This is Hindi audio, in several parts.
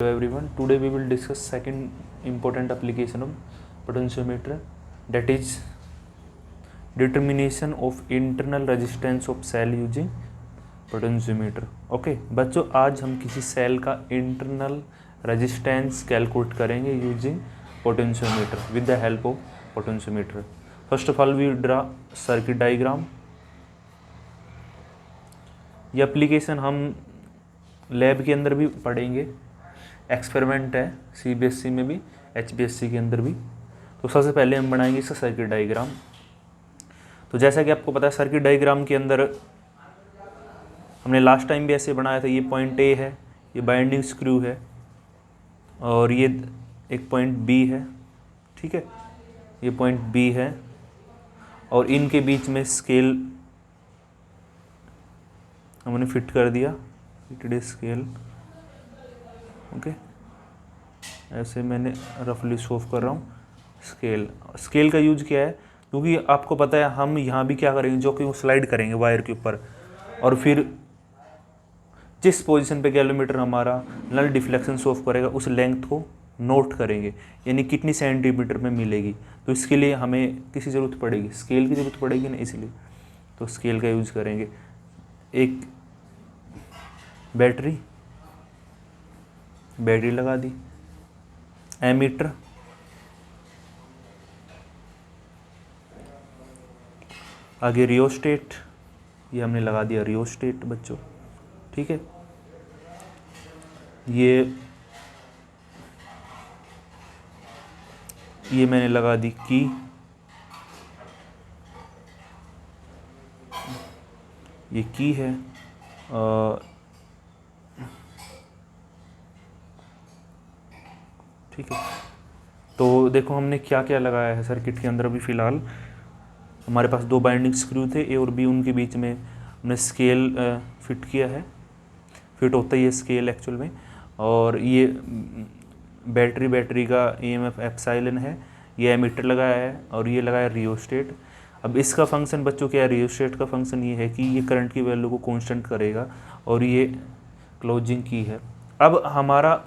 Hello everyone, today we will discuss second important application of potentiometer, that is determination of internal resistance of cell using potentiometer. Okay बच्चों, आज हम किसी सेल का इंटरनल रेजिस्टेंस कैलकुलेट करेंगे using potentiometer with the help of potentiometer. First of all we draw circuit diagram. ये एप्लीकेशन हम लैब के अंदर भी पढ़ेंगे, एक्सपेरिमेंट है सीबीएसई में भी, एचपीएससी के अंदर भी. तो सबसे पहले हम बनाएंगे इसका सर्किट डायग्राम. तो जैसा कि आपको पता है, सर्किट डायग्राम के अंदर हमने लास्ट टाइम भी ऐसे बनाया था. ये पॉइंट ए है, ये बाइंडिंग स्क्रू है, और ये एक पॉइंट बी है. ठीक है, ये पॉइंट बी है, और इनके बीच में स्केल हमने फिट कर दिया, फिटेड स्केल. ओके, ऐसे मैंने रफली शो कर रहा हूँ. स्केल का यूज क्या है, क्योंकि आपको पता है हम यहाँ भी क्या करेंगे, जो कि वो स्लाइड करेंगे वायर के ऊपर, और फिर जिस पोजीशन पे गैलोमीटर हमारा नल डिफ्लेक्शन शो करेगा उस लेंथ को नोट करेंगे, यानी कितनी सेंटीमीटर में मिलेगी. तो इसके लिए हमें किसी ज़रूरत पड़ेगी, स्केल की ज़रूरत पड़ेगी ना, इसलिए तो स्केल का यूज करेंगे. एक बैटरी लगा दी, एमीटर, आगे रियोस्टेट, ये हमने लगा दिया रियोस्टेट बच्चों. ठीक है, ये मैंने लगा दी की. ये की है. ठीक है, तो देखो हमने क्या क्या लगाया है सर्किट के अंदर. अभी फ़िलहाल हमारे पास दो बाइंडिंग स्क्रू थे, ए और बी, उनके बीच में हमने स्केल फिट किया है. फिट होता है ये स्केल एक्चुअल में. और ये बैटरी का ईएमएफ एप्सिलॉन है. ये एमीटर लगाया है, और ये लगाया रियोस्टेट. अब इसका फंक्शन बच्चों क्या है, रियोस्टेट का फंक्शन ये है कि ये करंट की वैल्यू को कांस्टेंट करेगा, और ये क्लोजिंग की है. अब हमारा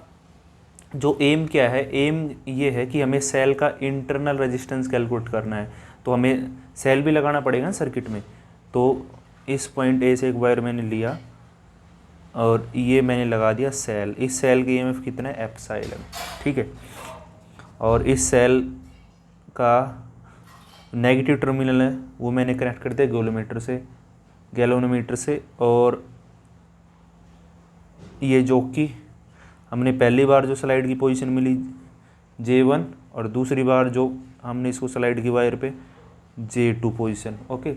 जो एम क्या है, एम ये है कि हमें सेल का इंटरनल रेजिस्टेंस कैलकुलेट करना है. तो हमें सेल भी लगाना पड़ेगा ना सर्किट में. तो इस पॉइंट ए से एक वायर मैंने लिया, और ये मैंने लगा दिया सेल. इस सेल की ईएमएफ कितना है, एप्सिलॉन. ठीक है, और इस सेल का नेगेटिव टर्मिनल है वो मैंने कनेक्ट कर दिया गैलोमीटर से. और ये जो कि हमने पहली बार जो स्लाइड की पोजीशन मिली J1, और दूसरी बार जो हमने इसको स्लाइड की वायर पे J2 पोजीशन. ओके,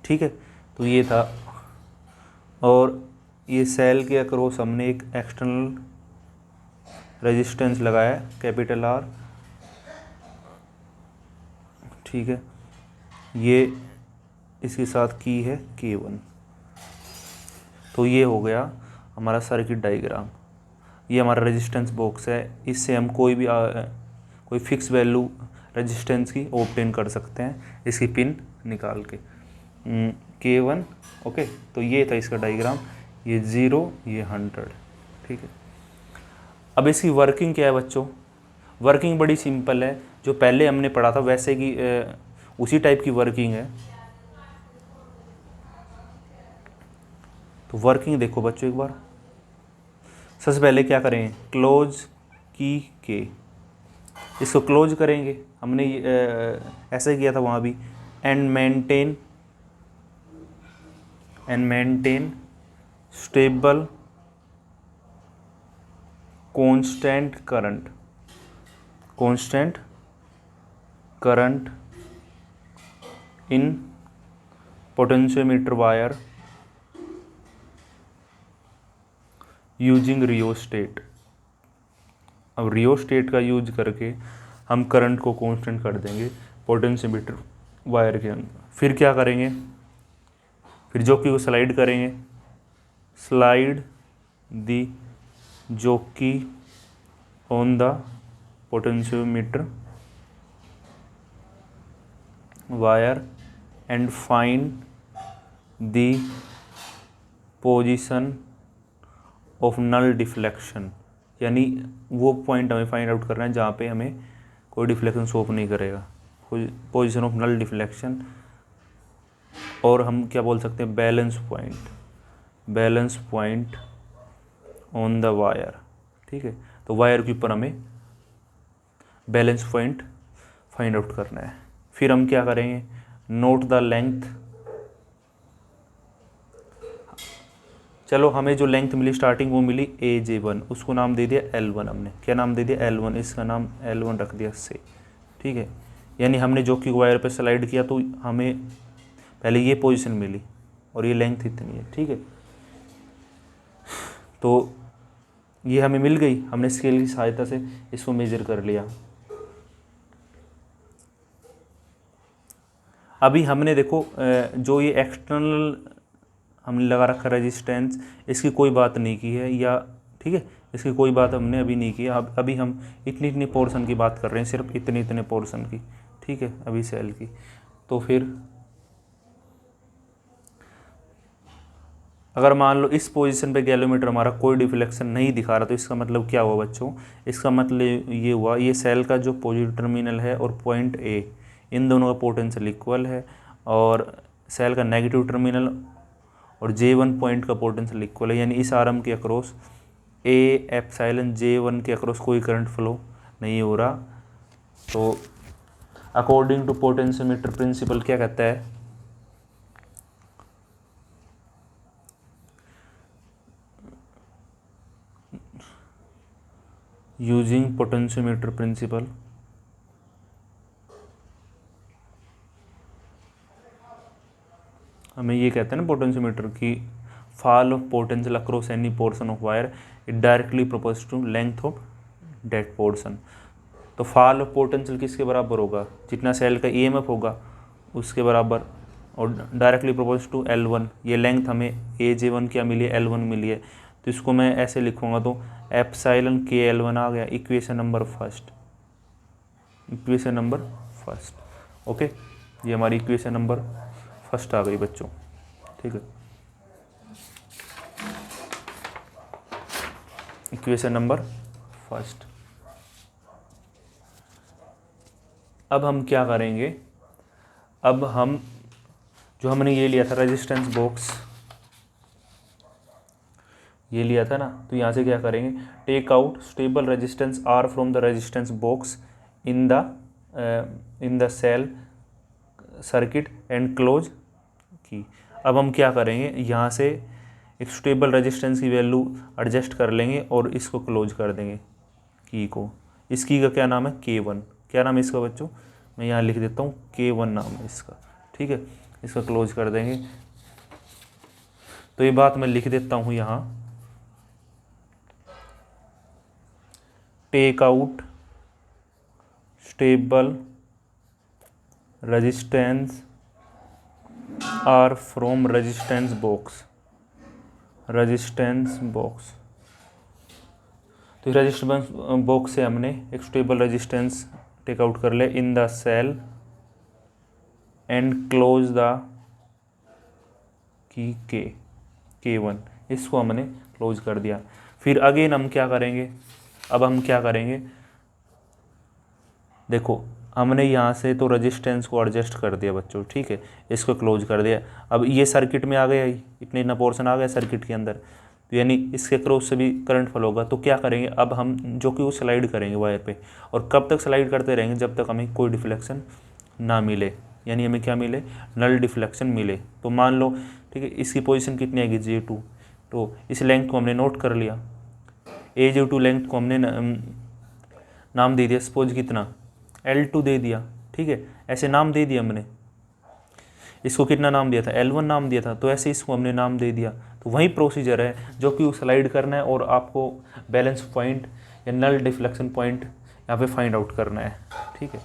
ठीक है, तो ये था. और ये सेल के अक्रॉस हमने एक एक्सटर्नल रेजिस्टेंस लगाया है, कैपिटल R. ठीक है, ये इसके साथ की है K1. तो ये हो गया हमारा सर्किट डायग्राम. ये हमारा रेजिस्टेंस बॉक्स है. इससे हम कोई फिक्स वैल्यू रेजिस्टेंस की ऑब्टेन कर सकते हैं इसकी पिन निकाल के. K1. ओके, तो ये था इसका डायग्राम. ये 0, ये 100. ठीक है, अब इसकी वर्किंग क्या है बच्चों. वर्किंग बड़ी सिंपल है, जो पहले हमने पढ़ा था वैसे की उसी टाइप की वर्किंग है. तो वर्किंग देखो बच्चों एक बार. सबसे पहले क्या करेंगे, क्लोज की के इसको क्लोज करेंगे. हमने ऐसा ही किया था वहाँ भी. And maintain stable constant current in potentiometer wire using rheostat. अब रियोस्टेट का यूज करके हम करंट को कांस्टेंट कर देंगे पोटेंशियोमीटर वायर के अंदर. फिर क्या करेंगे, फिर जो कि वो स्लाइड करेंगे, slide the jockey on the potentiometer wire and find the position of null deflection, यानी वो पॉइंट हमें फाइंड आउट करना है जहाँ पे हमें कोई डिफ्लेक्शन शो ऑफ नहीं करेगा, पोजीशन ऑफ नल डिफ्लेक्शन। और हम क्या बोल सकते हैं, balance point on the wire. ठीक है, तो वायर के ऊपर हमें बैलेंस पॉइंट फाइंड आउट करना है। फिर हम क्या करेंगे, नोट द लेंथ। चलो हमें जो लेंथ मिली स्टार्टिंग वो मिली AJ1, उसको नाम दे दिया L1, हमने क्या नाम दे दिया L1, इसका नाम L1 रख दिया से। ठीक है, यानी हमने जो कि वायर पे स्लाइड किया तो हमें पहले ये पोजीशन मिली और ये लेंथ इतनी है। ठीक है, तो ये हमें मिल गई, हमने स्केल की सहायता से इसको मेजर कर लिया। अभी हमने देखो जो ये एक्सटर्नल हमने लगा रखा रेजिस्टेंस, इसकी कोई बात नहीं की है, या ठीक है, इसकी कोई बात हमने अभी नहीं की है। अभी हम इतनी इतनी पोर्शन की बात कर रहे हैं, सिर्फ इतने इतने पोर्शन की। ठीक है, अभी सेल की। तो फिर अगर मान लो इस पोजीशन पे गैलोमीटर हमारा कोई डिफ्लेक्शन नहीं दिखा रहा, तो इसका मतलब क्या हुआ बच्चों, इसका मतलब ये हुआ ये सेल का जो पॉजिटिव टर्मिनल है और पॉइंट ए, इन दोनों का पोटेंशियल इक्वल है, और सेल का नेगेटिव टर्मिनल और J1 पॉइंट का पोटेंशियल इक्वल है, यानी इस आर्म के अक्रॉस A एप्सिलॉन J1 के अक्रॉस कोई करंट फ्लो नहीं हो रहा। तो अकॉर्डिंग टू पोटेंशियोमीटर प्रिंसिपल क्या कहता है, यूजिंग पोटेंशियोमीटर प्रिंसिपल हमें ये कहते हैं ना पोटेंशियोमीटर की, fall of potential across any portion of wire it directly proportional to length of that portion. तो फॉल ऑफ पोटेंशियल किसके बराबर होगा, जितना सेल का EMF होगा उसके बराबर, और डायरेक्टली प्रोपोर्शनल टू L1। ये लेंथ हमें AJ1 क्या मिली है, L1 मिली है, तो इसको मैं ऐसे लिखूंगा, तो एप्सिलॉन KL1 आ गया, इक्वेशन नंबर फर्स्ट। ओके, ये हमारी इक्वेशन नंबर फर्स्ट आ गई बच्चों। ठीक है, इक्वेशन नंबर फर्स्ट। अब हम क्या करेंगे, अब हम जो हमने ये लिया था रेजिस्टेंस बॉक्स, ये लिया था ना, तो यहाँ से क्या करेंगे, take out stable resistance R from the resistance box in the cell circuit and close key. अब हम क्या करेंगे, यहाँ से एक स्टेबल रेजिस्टेंस की वैल्यू एडजस्ट कर लेंगे और इसको क्लोज कर देंगे की को। इस की का क्या नाम है, K1। क्या नाम है इसका बच्चों, मैं यहाँ लिख देता हूँ, K1 नाम है इसका। ठीक है, इसका क्लोज कर देंगे। तो ये बात मैं लिख देता हूँ यहाँ, take out stable resistance R from resistance box. तो रेजिस्टेंस बॉक्स से हमने एक स्टेबल रेजिस्टेंस टेक आउट कर ले in the cell and close the key K1, इसको हमने क्लोज कर दिया। फिर अगेन हम क्या करेंगे, अब हम क्या करेंगे, देखो हमने यहाँ से तो रेजिस्टेंस को एडजस्ट कर दिया बच्चों। ठीक है, इसको क्लोज कर दिया। अब ये सर्किट में आ गया, इतने इतना पोर्शन आ गया सर्किट के अंदर, तो यानी इसके क्रॉस से भी करंट फ्लो होगा। तो क्या करेंगे, अब हम जो कि वो स्लाइड करेंगे वायर पे, और कब तक स्लाइड करते रहेंगे, जब तक हमें कोई डिफ्लेक्शन ना मिले, यानी हमें क्या मिले, नल डिफ्लेक्शन मिले। तो मान लो ठीक है, इसकी पोजीशन कितनी आएगी, J2, तो इस लेंथ को हमने नोट कर लिया, AJ2 लेंथ को हमने नाम दे दिया, सपोज कितना L2 दे दिया। ठीक है, ऐसे नाम दे दिया हमने, इसको कितना नाम दिया था, L1 नाम दिया था, तो ऐसे इसको हमने नाम दे दिया। तो वही प्रोसीजर है जो कि स्लाइड करना है और आपको बैलेंस पॉइंट या नल डिफ्लेक्शन पॉइंट यहाँ पे फाइंड आउट करना है। ठीक है,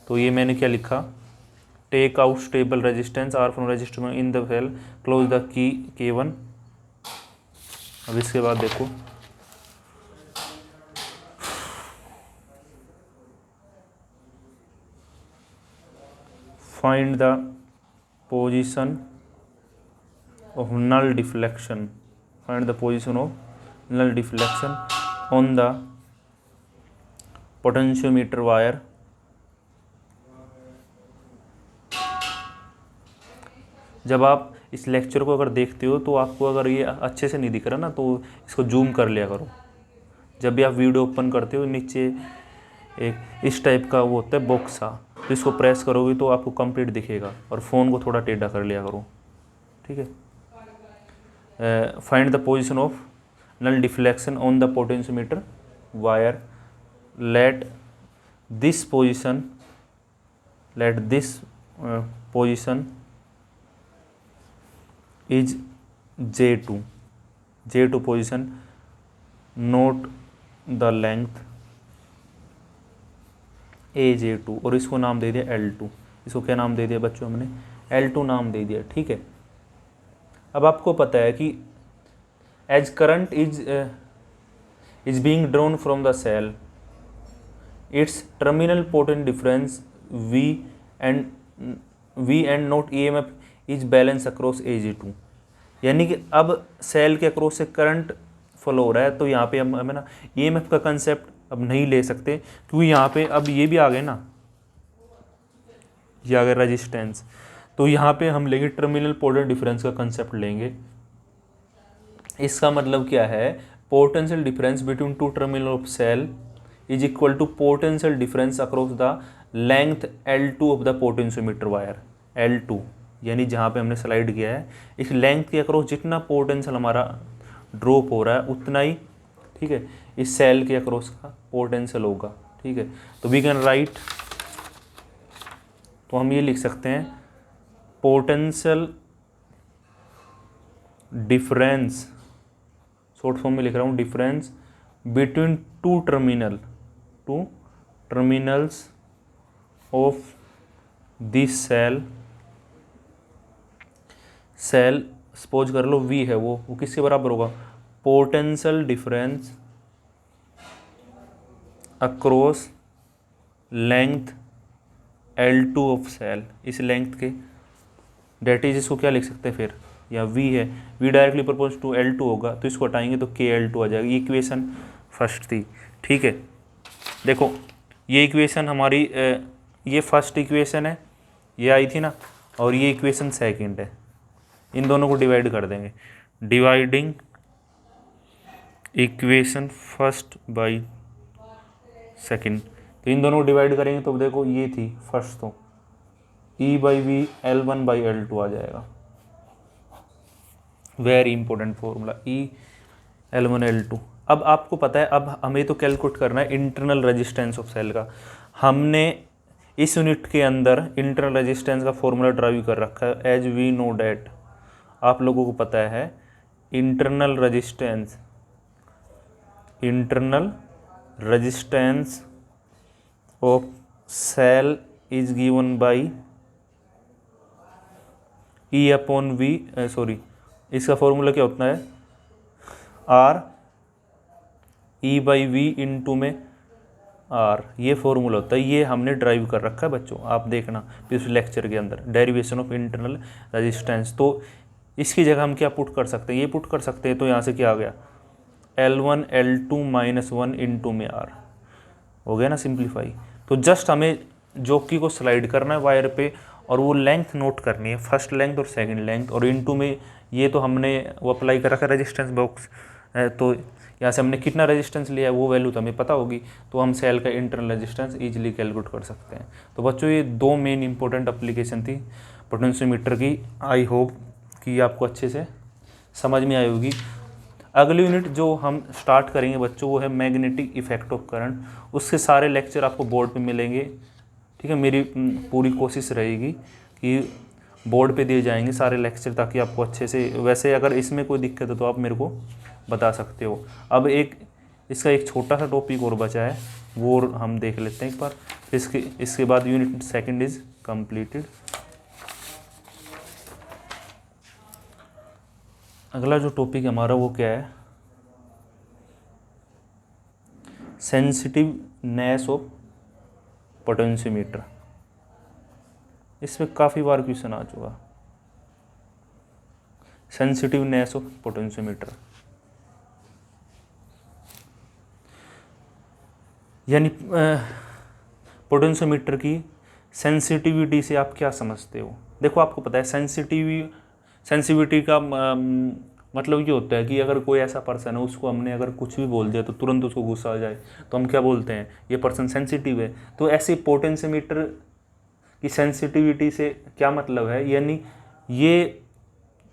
तो ये मैंने क्या लिखा, take out stable resistance R from resistance in the cell close the key K1। अब इसके बाद देखो, find the position of null deflection, find the position of null deflection on the potentiometer wire जब आप इस लेक्चर को अगर देखते हो तो आपको अगर ये अच्छे से नहीं दिख रहा ना तो इसको जूम कर लिया करो। जब भी आप वीडियो ओपन करते हो नीचे एक इस टाइप का वो होता है बॉक्स सा, तो इसको प्रेस करोगे तो आपको कंप्लीट दिखेगा, और फ़ोन को थोड़ा टेढ़ा कर लिया करो, ठीक है। Find the position of null deflection on the potentiometer wire, let this position is J2 position, note the length AJ2, और इसको नाम दे दिया L2। इसको क्या नाम दे दिया बच्चों हमने? L2 नाम दे दिया, ठीक है। अब आपको पता है कि as current is being drawn from the cell, its terminal potent difference V and note EMF is balance across AJ2। यानी कि अब सेल के अक्रॉस से करंट फ्लो हो रहा है, तो यहाँ पे हम हमें ना EMF का कंसेप्ट अब नहीं ले सकते, क्योंकि यहाँ पे अब ये भी आ गए ना, ये आ गया रेजिस्टेंस। तो यहाँ पे हम लेंगे टर्मिनल पोटेंशियल डिफरेंस का कंसेप्ट लेंगे। इसका मतलब क्या है? Potential difference between two terminal of cell is equal to potential difference across the length L2 of the potentiometer wire. L2 यानी जहाँ पे हमने स्लाइड किया है, इस लेंथ के अक्रॉस जितना पोटेंशियल हमारा ड्रॉप हो रहा है उतना ही, ठीक है, इस सेल के अक्रॉस का पोटेंशियल होगा, ठीक है। तो वी कैन राइट, तो हम ये लिख सकते हैं पोटेंशियल डिफरेंस, शॉर्ट फॉर्म में लिख रहा हूँ, difference between two terminals of this cell suppose कर लो V है, वो किसके बराबर होगा? Potential difference across length L2 of cell, इस लेंथ के, डेट इज, इसको क्या लिख सकते हैं फिर, या V है, V directly proportional to L2 होगा, तो इसको हटाएंगे तो KL2 आ जाएगा। ये इक्वेशन फर्स्ट थी, ठीक है। देखो ये इक्वेशन हमारी ये फर्स्ट इक्वेशन है, ये आई थी ना, और ये इक्वेशन सेकंड है। इन दोनों को डिवाइड कर देंगे, dividing equation first by second, तो इन दोनों को डिवाइड करेंगे तो देखो ये थी फर्स्ट, तो E/V L1/L2 आ जाएगा। Very important formula E L1L2। अब आपको पता है, अब हमें तो कैलकुलेट करना है इंटरनल रेजिस्टेंस ऑफ सेल का। हमने इस यूनिट के अंदर इंटरनल रेजिस्टेंस का फॉर्मूला ड्राइव कर रखा है, एज वी नो डैट, आप लोगों को पता है internal resistance of cell is given by E/V, sorry, इसका फॉर्मूला क्या होता है? R E/V इंटू में R, ये फॉर्मूला होता है। ये हमने ड्राइव कर रखा है बच्चों, आप देखना इस लेक्चर के अंदर, डेरिवेशन ऑफ इंटरनल रेजिस्टेंस। तो इसकी जगह हम क्या पुट कर सकते हैं? ये पुट कर सकते हैं, तो यहाँ से क्या आ गया? L1 L2 -1 इंटू में R हो गया ना, सिंप्लीफाई। तो जस्ट हमें जॉकी को स्लाइड करना है वायर पे, और वो लेंथ नोट करनी है, फर्स्ट लेंथ और सेकंड लेंथ, और इनटू में ये तो हमने वो अप्लाई कर रखा है रेजिस्टेंस बॉक्स, तो यहाँ से हमने कितना रेजिस्टेंस लिया है वो वैल्यू तो हमें पता होगी, तो हम सेल का इंटरनल रेजिस्टेंस इजीली कैलकुलेट कर सकते हैं। तो बच्चों ये दो मेन इंपॉर्टेंट एप्लीकेशन थी पोटेंशियोमीटर की। आई होप कि आपको अच्छे से समझ में आई होगी। अगली यूनिट जो हम स्टार्ट करेंगे बच्चों वो है मैग्नेटिक इफेक्ट ऑफ करंट। उसके सारे लेक्चर आपको बोर्ड पे मिलेंगे, ठीक है। मेरी पूरी कोशिश रहेगी कि बोर्ड पे दिए जाएंगे सारे लेक्चर, ताकि आपको अच्छे से, वैसे अगर इसमें कोई दिक्कत है तो आप मेरे को बता सकते हो। अब इसका एक छोटा सा टॉपिक और बचा है, वो हम देख लेते हैं एक बार, इसके बाद यूनिट सेकंड इज कंप्लीटेड। अगला जो टॉपिक है हमारा वो क्या है? Sensitiveness of potentiometer. इसमें काफ़ी बार क्वेश्चन आ चुका, सेंसिटिवनेस ऑफ पोटेंशियोमीटर। यानी पोटेंशियोमीटर की सेंसिटिविटी से आप क्या समझते हो? देखो आपको पता है सेंसिटिविटी का मतलब ये होता है कि अगर कोई ऐसा पर्सन है, उसको हमने अगर कुछ भी बोल दिया तो तुरंत उसको गुस्सा आ जाए, तो हम क्या बोलते हैं, ये पर्सन सेंसिटिव है। तो ऐसे पोटेंशियोमीटर की सेंसिटिविटी से क्या मतलब है, यानी ये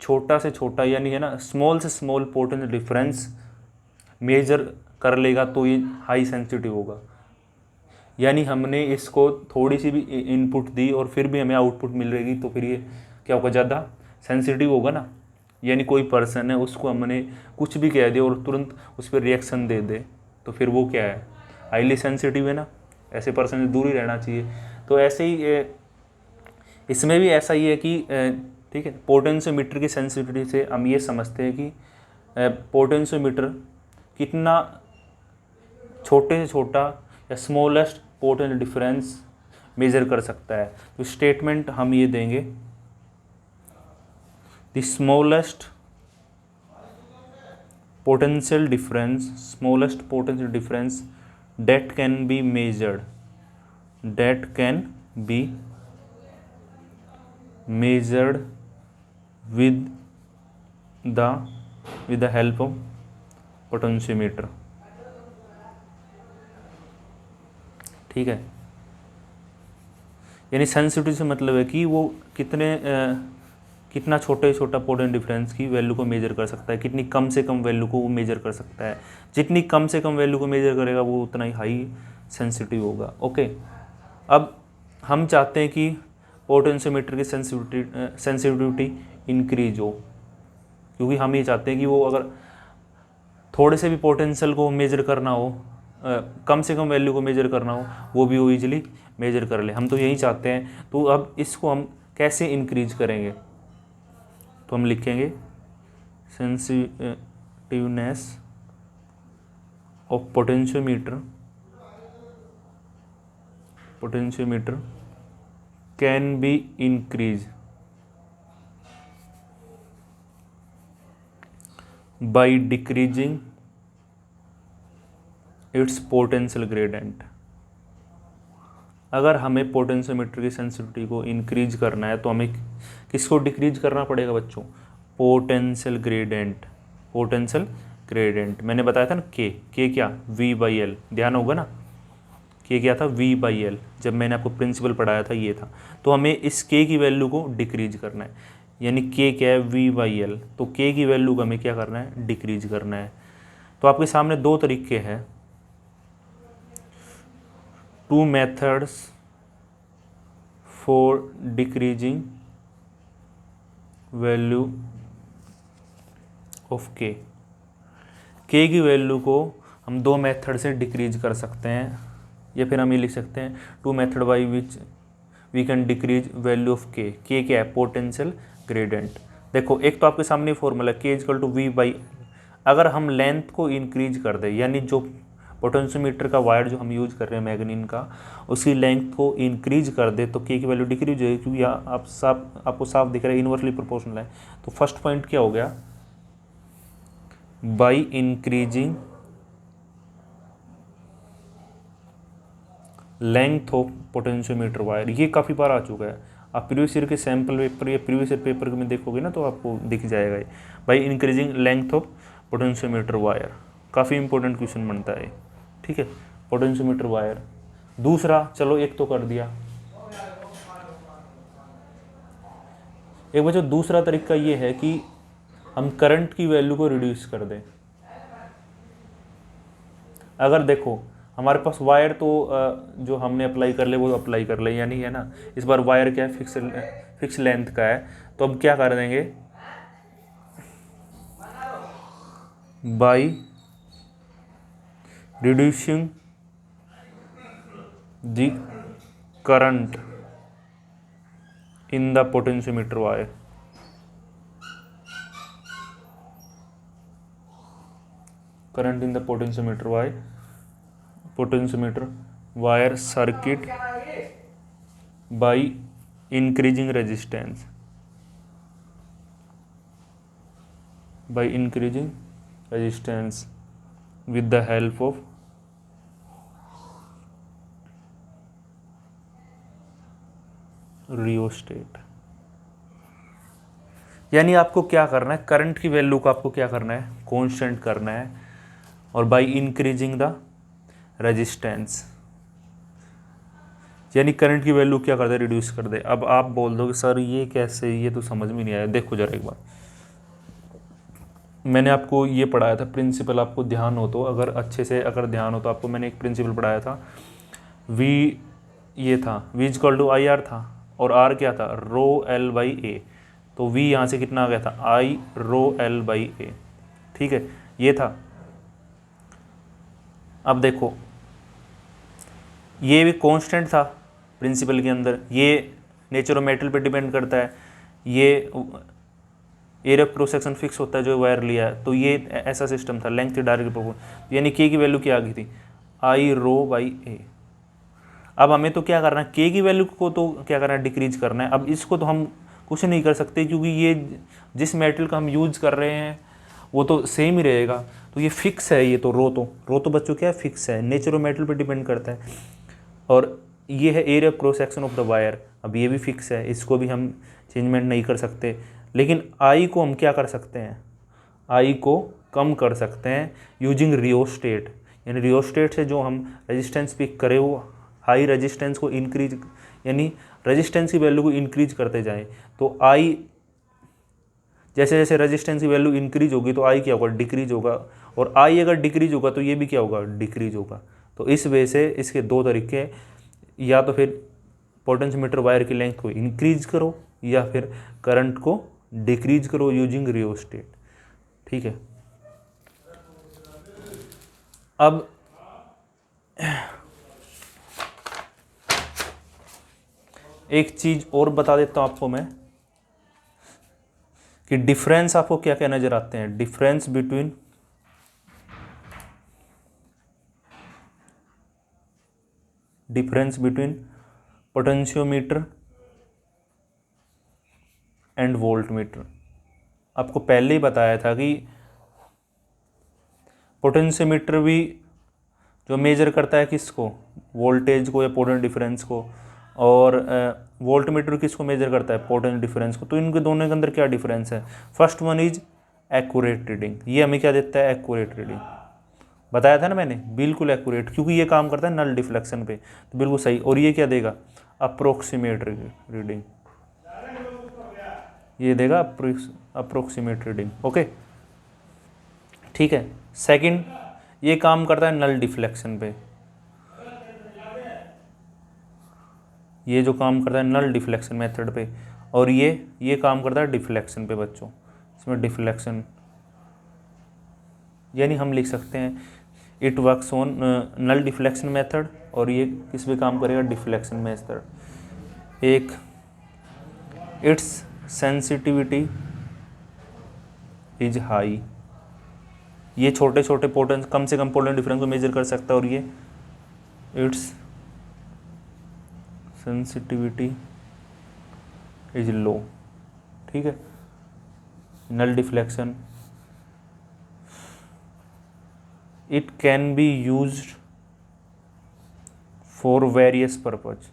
छोटा से छोटा, यानी है ना, स्मॉल से स्मॉल पोटेंशियल डिफरेंस मेजर कर लेगा तो ये हाई सेंसिटिव होगा। यानी हमने इसको थोड़ी सी भी इनपुट दी और फिर भी हमें आउटपुट मिल रहेगी, तो फिर ये क्या होगा, ज़्यादा सेंसिटिव होगा ना। यानी कोई पर्सन है, उसको हमने कुछ भी कह दिया और तुरंत उस पर रिएक्शन दे दे, तो फिर वो क्या है, हाईली सेंसिटिव है ना। ऐसे पर्सन से दूर ही रहना चाहिए। तो ऐसे ही इसमें भी ऐसा ही है कि ठीक है, पोटेंशियोमीटर की सेंसिटिविटी से हम ये समझते हैं कि पोटेंशियोमीटर कितना छोटे से छोटा या स्मॉलेस्ट पोटेंशियल डिफरेंस मेजर कर सकता है। तो स्टेटमेंट हम ये देंगे, the smallest potential difference that can be measured with the help of potentiometer. ठीक है, यानी सेंसिटिव से मतलब है कि वो कितना छोटे छोटा पोटेंशियल डिफरेंस की वैल्यू को मेजर कर सकता है, कितनी कम से कम वैल्यू को वो मेजर कर सकता है। जितनी कम से कम वैल्यू को मेजर करेगा वो उतना ही हाई सेंसिटिव होगा। ओके, अब हम चाहते हैं कि पोटेंशियोमीटर की सेंसिटिविटी इंक्रीज हो, क्योंकि हम ये चाहते हैं कि वो अगर थोड़े से भी पोटेंशियल को मेजर करना हो, कम से कम वैल्यू को मेजर करना हो, वो भी वो ईजिली मेजर कर ले। हम तो यही चाहते हैं। तो अब इसको हम कैसे इंक्रीज करेंगे, तो हम लिखेंगे sensitiveness of potentiometer can be increase by decreasing it's potential gradient. अगर हमें पोटेंशियोमीटर की सेंसिटिविटी को इंक्रीज करना है तो हमें किसको डिक्रीज करना पड़ेगा बच्चों, पोटेंशियल ग्रेडियंट। मैंने बताया था ना, के क्या, V/L, ध्यान होगा ना, के क्या था, V/L, जब मैंने आपको प्रिंसिपल पढ़ाया था ये था। तो हमें इस के की वैल्यू को डिक्रीज करना है, यानी के क्या है, V/L। तो के की वैल्यू को हमें क्या करना है, डिक्रीज करना है। तो आपके सामने दो तरीके हैं, two methods for decreasing value of के की वैल्यू को हम दो मेथड से डिक्रीज कर सकते हैं, या फिर हम ये लिख सकते हैं, two method by which we can decrease value of K क्या है, पोटेंशियल ग्रेडियंट। देखो, एक तो आपके सामने फॉर्मूला के इक्वल टू V/L। अगर हम लेंथ को इंक्रीज कर दें, यानी जो पोटेंशियोमीटर का वायर जो हम यूज कर रहे हैं मैग्नीन का, उसकी लेंथ को इंक्रीज कर दे तो के की वैल्यू डिक्रीज होगी, क्योंकि यहाँ आपको साफ दिख रहा है, इनवर्सली प्रोपोर्शनल है। तो फर्स्ट पॉइंट क्या हो गया, by increasing length of potentiometer wire. ये काफ़ी बार आ चुका है, आप प्रीवियस ईयर के सैम्पल पेपर या प्रीवियस ईयर पेपर में देखोगे ना तो आपको दिख जाएगा ये, by increasing length of potentiometer wire. काफ़ी इंपॉर्टेंट क्वेश्चन बनता है, ठीक है, पोटेंशियोमीटर वायर। दूसरा, चलो एक तो कर दिया, एक बच्चों दूसरा तरीका ये है कि हम करंट की वैल्यू को रिड्यूस कर दें। अगर देखो हमारे पास वायर तो जो हमने अप्लाई कर ले वो अप्लाई कर ले, यानी है ना, इस बार वायर क्या है, फिक्स लेंथ का है। तो अब क्या कर देंगे, by reducing the current in the potentiometer wire, current in the potentiometer wire circuit by increasing resistance, with the help of rheostat. यानी आपको क्या करना है, करंट की वैल्यू को आपको क्या करना है, कांस्टेंट करना है, और बाय इंक्रीजिंग द रेजिस्टेंस, यानी करंट की वैल्यू क्या कर दे, रिड्यूस कर दे। अब आप बोल दो कि सर ये कैसे, ये तो समझ में नहीं आया। देखो जरा एक बार, मैंने आपको ये पढ़ाया था प्रिंसिपल, आपको ध्यान हो तो, अगर अच्छे से अगर ध्यान हो तो आपको मैंने एक प्रिंसिपल पढ़ाया था। वी ये था, V equal to I R था, और आर क्या था, रो एल बाई ए। तो वी यहाँ से कितना आ गया था, आई रो एल बाई ए। ठीक है, ये था। अब देखो ये भी कांस्टेंट था प्रिंसिपल के अंदर, ये नेचर ऑफ मेटल पे डिपेंड करता है, ये एरिया क्रॉस सेक्शन फिक्स होता है जो वायर लिया है, तो ये ऐसा सिस्टम था, लेंथ डायरेक्ट प्रोपोर्शनल, यानी के की वैल्यू क्या आ गई थी, आई रो बाई ए। अब हमें तो क्या करना है, के की वैल्यू को तो क्या करना है, डिक्रीज करना है। अब इसको तो हम कुछ नहीं कर सकते, क्योंकि ये जिस मेटल का हम यूज कर रहे हैं वो तो सेम ही रहेगा, तो ये फिक्स है। ये तो रो तो बच्चों क्या है, फिक्स है, नेचर ऑफ मेटल पे डिपेंड करता है। और ये है area cross section of the wire, अब ये भी फिक्स है, इसको भी हम चेंजमेंट नहीं कर सकते। लेकिन आई को हम क्या कर सकते हैं, आई को कम कर सकते हैं यूजिंग रियोस्टेट, यानी रियोस्टेट से जो हम रेजिस्टेंस पिक करें वो हाई रेजिस्टेंस को इंक्रीज, यानी रेजिस्टेंस की वैल्यू को इंक्रीज करते जाएं। तो आई जैसे जैसे रेजिस्टेंस की वैल्यू इंक्रीज होगी तो आई क्या होगा, डिक्रीज होगा, और आई अगर डिक्रीज होगा तो ये भी क्या होगा, डिक्रीज होगा। तो इस वजह से इसके दो तरीके हैं, या तो फिर पोटेंशियोमीटर वायर की लेंथ को इंक्रीज करो, या फिर करंट को डिक्रीज करो यूजिंग रियोस्टेट। ठीक है, अब एक चीज और बता देता हूं आपको मैं, कि डिफरेंस आपको क्या क्या नजर आते हैं, difference between potentiometer and voltmeter. आपको पहले ही बताया था कि पोटेंशियोमीटर भी जो मेजर करता है किसको, वोल्टेज को या पोटेंशियल डिफरेंस को, और वोल्टमीटर किसको मेजर करता है, पोटेंशियल डिफरेंस को। तो इनके दोनों के अंदर क्या डिफरेंस है, first one is accurate reading, ये हमें क्या देता है, एक्यूरेट रीडिंग, बताया था ना मैंने, बिल्कुल एक्यूरेट, क्योंकि ये काम करता है नल डिफ्लेक्शन पे, तो बिल्कुल सही। और ये क्या देगा, अप्रोक्सीमेट रीडिंग, ये देगा अप्रोक्सीमेट रीडिंग। ओके, ठीक है। सेकंड, ये काम करता है नल डिफ्लेक्शन पे, ये जो काम करता है नल डिफ्लेक्शन मेथड पे, और ये काम करता है डिफ्लेक्शन पे बच्चों, इसमें डिफ्लेक्शन, यानी हम लिख सकते हैं it works on null deflection method, और ये किस पे काम करेगा, डिफ्लेक्शन मेथड। एक इट्स सेंसिटिविटी इज हाई, ये छोटे छोटे पोटेंस कम से कम पोटेंशियल डिफरेंस को मेजर कर सकता है, और ये इट्स सेंसिटिविटी इज लो। ठीक है, null deflection, it can be used for various purpose.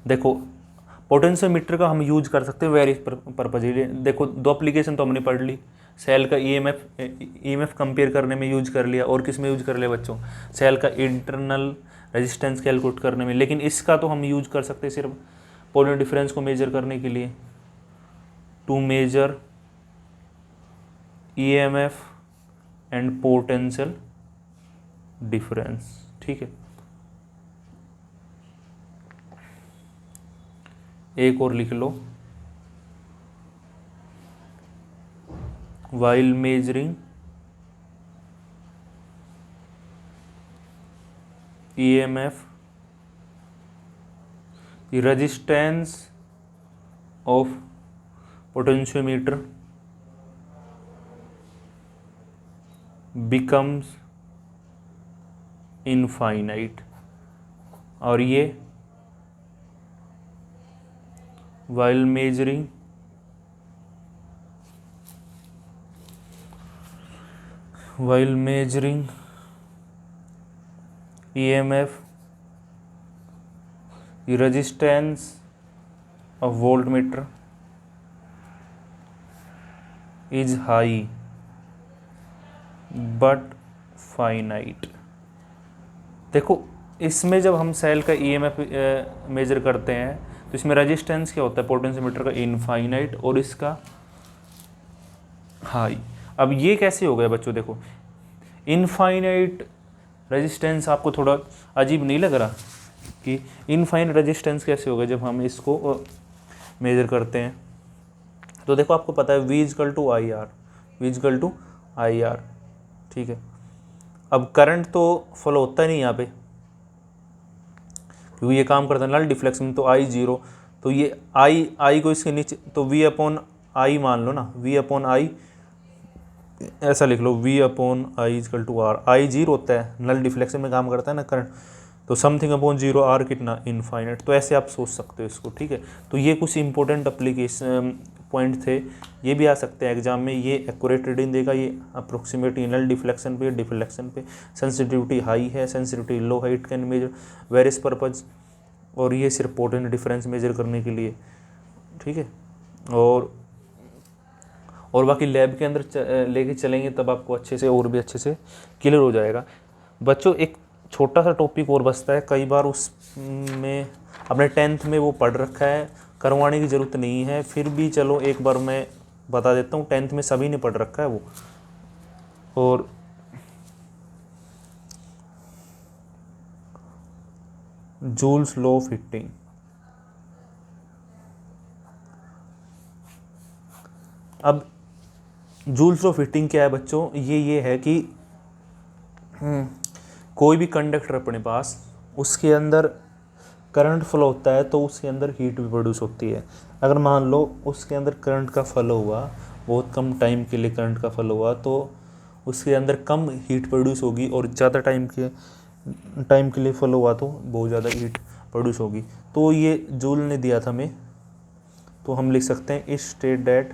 देखो पोटेंशियोमीटर का हम यूज कर सकते हैं वेरियस पर्पज। देखो दो एप्लीकेशन तो हमने पढ़ ली, सेल का ईएमएफ कंपेयर करने में यूज कर लिया, और किस में यूज कर लिया बच्चों, सेल का इंटरनल रेजिस्टेंस कैलकुलेट करने में। लेकिन इसका तो हम यूज कर सकते हैं सिर्फ पोटेंशियल डिफरेंस को मेजर करने के लिए, to measure EMF and potential difference. ठीक है, एक और लिख लो, while measuring EMF, the resistance of potentiometer becomes infinite, और ये while measuring EMF resistance of voltmeter is high but finite. देखो इसमें जब हम सेल का ईएमएफ मेजर करते हैं तो इसमें रेजिस्टेंस क्या होता है पोटेंशियोमीटर का, इनफाइनाइट, और इसका हाई। अब ये कैसे हो गया बच्चों, देखो इनफाइनाइट रेजिस्टेंस आपको थोड़ा अजीब नहीं लग रहा कि इनफाइनाइट रेजिस्टेंस कैसे हो गया जब हम इसको मेजर करते हैं। तो देखो आपको पता है V = IR, V = IR, ठीक है। अब करंट तो फ्लो होता ही नहीं यहाँ पे क्योंकि ये काम करता है नल डिफ्लेक्शन, तो I0, तो ये I को इसके नीचे तो V/I मान लो ना, V/I ऐसा लिख लो, V/I = R। I0 होता है, नल डिफ्लेक्शन में काम करता है ना करंट, तो समथिंग अपॉन 0, R कितना, इनफाइनाइट। तो ऐसे आप सोच सकते हो इसको, ठीक है। तो ये कुछ इंपॉर्टेंट एप्लीकेशन पॉइंट थे, ये भी आ सकते हैं एग्जाम में। ये एक्यूरेट रीडिंग देगा, ये अप्रोक्सीमेट नल डिफ्लेक्शन पे, डिफ्लेक्शन पे, सेंसिटिविटी हाई है, सेंसिटिविटी लो है, it can measure various purpose, और ये सिर्फ पोटेंट डिफरेंस मेजर करने के लिए, ठीक है। और बाकी लैब के अंदर लेके चलेंगे तब आपको अच्छे से और भी अच्छे से क्लियर हो जाएगा। बच्चों एक छोटा सा टॉपिक और बचता है, कई बार उसमें अपने 10th में वो पढ़ रखा है, करवाने की ज़रूरत नहीं है, फिर भी चलो एक बार मैं बता देता हूँ। 10th में सभी ने पढ़ रखा है वो, और जूल्स लॉ ऑफ हीटिंग। अब जूल्स ऑफ हीटिंग क्या है बच्चों, ये है कि कोई भी कंडक्टर अपने पास, उसके अंदर करंट फ्लो होता है तो उसके अंदर हीट भी प्रोड्यूस होती है। अगर मान लो उसके अंदर करंट का फ्लो हुआ, बहुत कम टाइम के लिए करंट का फ्लो हुआ, तो उसके अंदर कम हीट प्रोड्यूस होगी, और ज़्यादा टाइम के लिए फ्लो हुआ तो बहुत ज़्यादा हीट प्रोड्यूस होगी। तो ये जूल ने दिया था हमें, तो हम लिख सकते हैं इस स्टेट दैट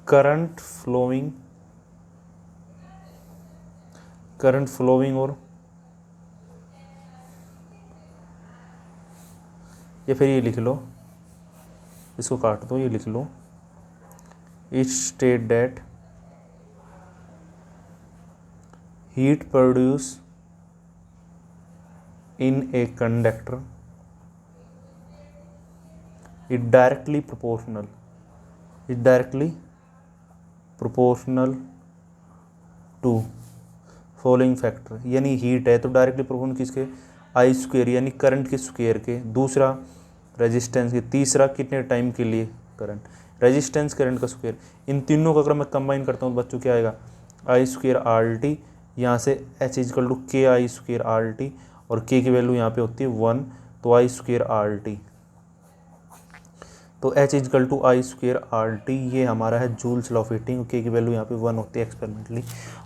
करंट फ्लोइंग, और या फिर ये लिख लो, इसको काट दो, ये लिख लो, it state that heat produce in a conductor it directly proportional to following factor. यानी हीट है तो डायरेक्टली प्रोपोर्शनल किसके, I² यानी करंट के स्क्वायर के, दूसरा रेजिस्टेंस के, तीसरा कितने टाइम के लिए करंट, रेजिस्टेंस करंट का स्क्वायर। इन तीनों को अगर मैं कंबाइन करता हूँ बच्चों क्या आएगा, I² RT, यहाँ से H = KI² RT, और K की वैल्यू यहाँ पे होती है 1, तो I² RT, तो H = I² RT, ये हमारा है joules law of heating. K की वैल्यू यहाँ पे 1 होती है, एक्सपेरिमेंटली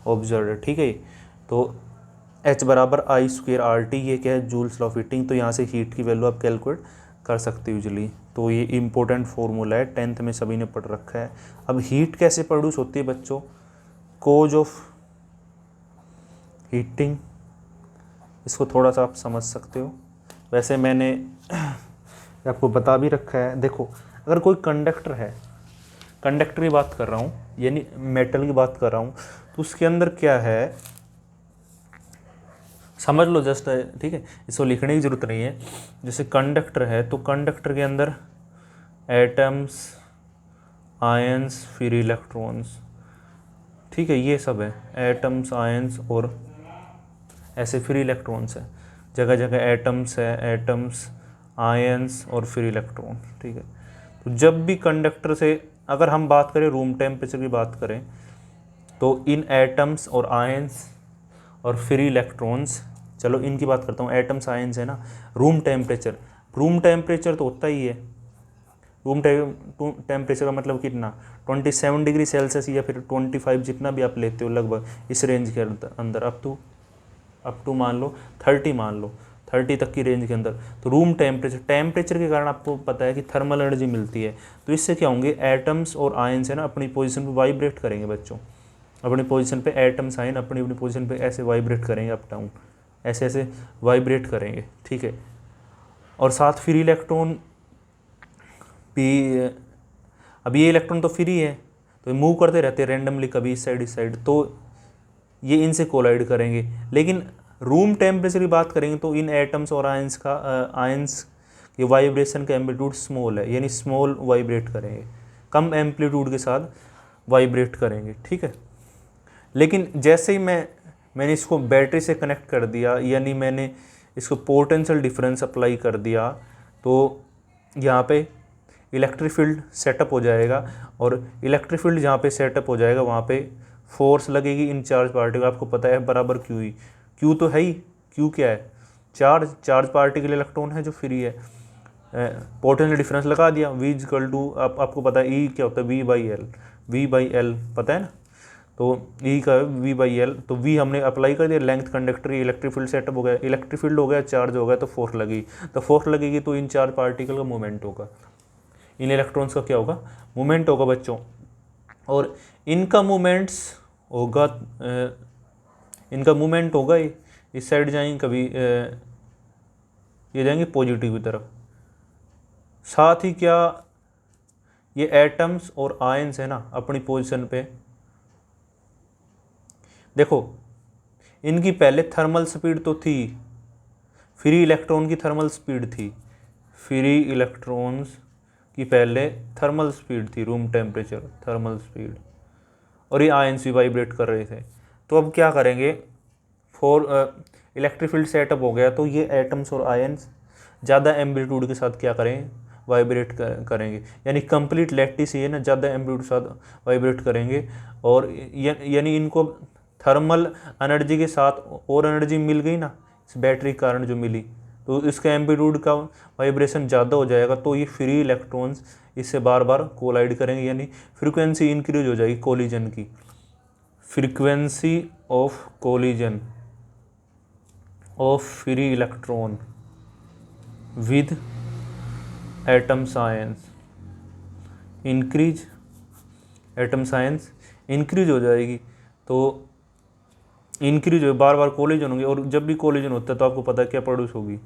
ऑब्जर्व, ठीक है। तो H = I² RT, ये क्या है, जूल्स लॉ ऑफ हीटिंग। तो यहाँ से हीट की वैल्यू आप कैलकुलेट कर सकते हो यूजली। तो ये इंपॉर्टेंट फॉर्मूला है, 10th में सभी ने पढ़ रखा है। अब हीट कैसे प्रोड्यूस होती है बच्चों, कोज ऑफ हीटिंग, इसको थोड़ा सा आप समझ सकते हो। वैसे मैंने आपको बता भी रखा है। देखो अगर कोई कंडक्टर है, कंडक्टर की बात कर रहा हूँ, यानी मेटल की बात कर रहा हूँ, तो उसके अंदर क्या है समझ लो जस्ट, ठीक है, इसको लिखने की ज़रूरत नहीं है। जैसे कंडक्टर है तो कंडक्टर के अंदर एटम्स, आयंस, फिर इलेक्ट्रॉन्स, ठीक है, ये सब है, एटम्स, आयंस और ऐसे फिर इलेक्ट्रॉन्स है, जगह जगह एटम्स है, एटम्स, आयंस और फिर इलेक्ट्रॉन, ठीक है। तो जब भी कंडक्टर से अगर हम बात करें, रूम टेम्परेचर की बात करें, तो इन एटम्स और आयंस और फ्री इलेक्ट्रॉन्स, चलो इनकी बात करता हूँ, एटम्स आयंस है ना, रूम टेम्परेचर तो होता ही है, रूम टेम्परेचर का मतलब कितना, 27 डिग्री सेल्सियस या फिर 25, जितना भी आप लेते हो लगभग इस रेंज के अंदर, अप टू मान लो 30 तक की रेंज के अंदर। तो रूम टेम्परेचर के कारण आपको पता है कि थर्मल एनर्जी मिलती है। तो इससे क्या होंगे, एटम्स और आयंस है ना अपनी पोजीशन पे वाइब्रेट करेंगे बच्चों, अपनी पोजीशन पे एटम्स आयन अपनी पोजीशन पे ऐसे वाइब्रेट करेंगे अप डाउन, ऐसे ऐसे वाइब्रेट करेंगे, ठीक है। और साथ फ्री इलेक्ट्रॉन भी, अब ये इलेक्ट्रॉन तो फ्री है तो ये मूव करते रहते हैं रैंडमली, कभी इस साइड, तो ये इनसे कोलाइड करेंगे। लेकिन रूम टेम्परेचर की बात करेंगे तो इन एटम्स और आयंस के वाइब्रेशन का एम्पलीट्यूड स्मॉल है, यानी स्मॉल वाइब्रेट करेंगे, कम एम्पलीट्यूड के साथ वाइब्रेट करेंगे, ठीक है। लेकिन जैसे ही मैंने इसको बैटरी से कनेक्ट कर दिया, यानी मैंने इसको पोटेंशियल डिफरेंस अप्लाई कर दिया, तो यहाँ पे इलेक्ट्रिक फील्ड सेटअप हो जाएगा, और इलेक्ट्रिक फील्ड जहाँ पे सेटअप हो जाएगा वहाँ पे फोर्स लगेगी इन चार्ज पार्टिकल, आपको पता है बराबर क्यू ही, क्यू तो है ही, क्यू क्या है, चार्ज पार्टिकल इलेक्ट्रॉन है जो फ्री है, पोटेंशियल डिफरेंस लगा दिया, v इक्वल टू आपको पता है ई क्या होता है, v बाई एल पता है ना, तो ई का v बाई एल, तो v हमने अप्लाई कर दिया, length conductor, electric field setup हो गया, इलेक्ट्रिक फील्ड हो गया, चार्ज हो गया, तो फोर्स लगेगी, तो फोर्स लगेगी तो इन चार्ज पार्टिकल का मूवमेंट होगा, इन इलेक्ट्रॉन्स का क्या होगा, मूवमेंट होगा बच्चों। और इनका मूवमेंट्स होगा, इनका मूवमेंट होगा इस साइड जाएंगे, कभी ये जाएंगे पॉजिटिव की तरफ। साथ ही क्या ये एटम्स और आयंस है ना अपनी पोजीशन पे, देखो इनकी पहले थर्मल स्पीड तो थी, फ्री इलेक्ट्रॉन की थर्मल स्पीड थी, फ्री इलेक्ट्रॉन्स की पहले थर्मल स्पीड थी, रूम टेम्परेचर थर्मल स्पीड, और ये आयंस भी वाइब्रेट कर रहे थे। तो अब क्या करेंगे, इलेक्ट्रिक फील्ड सेटअप हो गया, तो ये एटम्स और आयंस ज़्यादा एम्पलीट्यूड के साथ क्या करें, वाइब्रेट करेंगे, यानी कंप्लीट लैटिस ये ना ज़्यादा एम्पलीट्यूड के साथ वाइब्रेट करेंगे, और यानी इनको थर्मल एनर्जी के साथ और एनर्जी मिल गई ना इस बैटरी के कारण जो मिली, तो इसका एम्पलीट्यूड का वाइब्रेशन ज़्यादा हो जाएगा, तो ये फ्री इलेक्ट्रॉन्स इससे बार बार कोलाइड करेंगे, यानी फ्रीक्वेंसी इंक्रीज हो जाएगी कोलिजन की, frequency of collision of free electron with atom science increase, atom science increase हो जाएगी, तो इंक्रीज हो बार बार कोलिजन होंगे, और जब भी कोलिजन होता है तो आपको पता है क्या प्रोड्यूस होगी,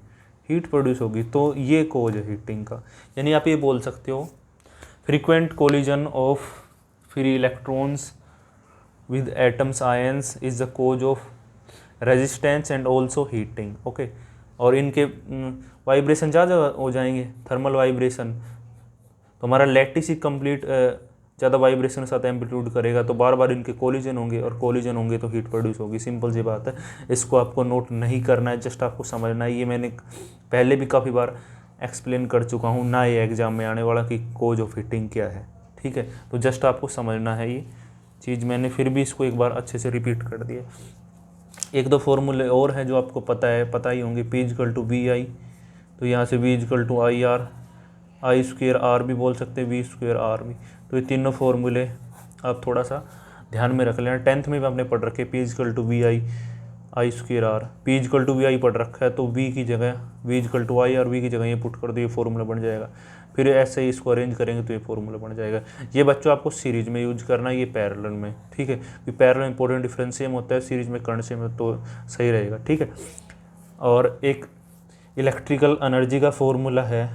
हीट प्रोड्यूस होगी, तो ये कोज है हीटिंग का। यानी आप ये बोल सकते हो frequent collision of free electrons with atoms ions is the cause of resistance and also heating, okay. और इनके वाइब्रेशन ज़्यादा हो जाएंगे, थर्मल वाइब्रेशन, तो हमारा लैटिस ही कंप्लीट ज़्यादा वाइब्रेशन के साथ एम्पलीट्यूड करेगा, तो बार बार इनके कोलिजन होंगे, और कोलिजन होंगे तो हीट प्रोड्यूस होगी, सिंपल सी बात है। इसको आपको नोट नहीं करना है, जस्ट आपको समझना है, ये मैंने पहले भी काफ़ी बार एक्सप्लेन कर चुका हूँ ना, ये एग्जाम में आने वाला कि कोज ऑफ हीटिंग क्या है, ठीक है। तो जस्ट आपको समझना है ये चीज़, मैंने फिर भी इसको एक बार अच्छे से रिपीट कर दिया। एक दो फॉर्मूले और हैं जो आपको पता ही होंगे, P equal to V I, तो यहाँ से V equal to I R, I square R भी बोल सकते हैं, वी स्क्वेयर आर भी, तो ये तीनों फॉर्मूले आप थोड़ा सा ध्यान में रख लेना। 10th में भी आपने पढ़ रखे, P equal to V I, I square R, P equal to V I पढ़ रखा है, तो V की जगह V equal to I R, V की जगह ये पुट कर दो, ये फॉर्मूला बन जाएगा। फिर ऐसे ही इसको अरेंज करेंगे तो ये फॉर्मूला बन जाएगा। ये बच्चों आपको सीरीज में यूज करना है, ये पैरेलल में, ठीक है, कि पैरेलल इंपॉर्टेंट डिफरेंस सेम होता है, सीरीज में करंट सेम तो सही रहेगा, ठीक है। और एक इलेक्ट्रिकल एनर्जी का फॉर्मूला है,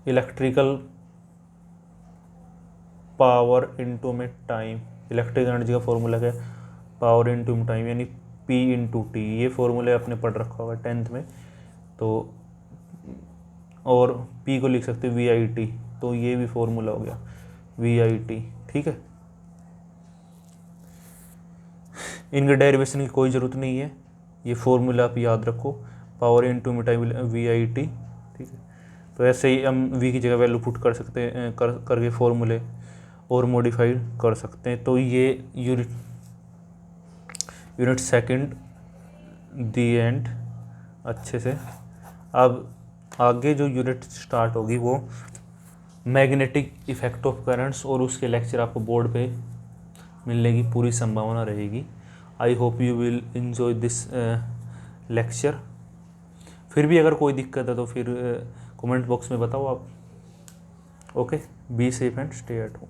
इलेक्ट्रिकल पावर इनटू में टाइम, इलेक्ट्रिकल एनर्जी का फॉर्मूला क्या है, पावर इनटू टाइम, यानी P इंटू टी, ये फॉर्मूले आपने पढ़ रखा होगा 10th में, तो और P को लिख सकते हैं VIT, तो ये भी फॉर्मूला हो गया VIT, ठीक है। इनके डेरिवेशन की कोई ज़रूरत नहीं है, ये फॉर्मूला आप याद रखो, पावर इनटू में टाइम VIT, ठीक है। तो ऐसे ही हम V की जगह वैल्यू पुट कर सकते हैं, करके फॉर्मूले और मॉडिफाइड कर सकते हैं। तो ये यूनिट सेकंड दी एंड अच्छे से। अब आगे जो यूनिट स्टार्ट होगी वो मैग्नेटिक इफेक्ट ऑफ करंट्स, और उसके लेक्चर आपको बोर्ड पे मिलने की पूरी संभावना रहेगी। I hope you will enjoy this lecture. फिर भी अगर कोई दिक्कत है तो फिर कमेंट बॉक्स में बताओ आप। Okay, be safe and stay at home.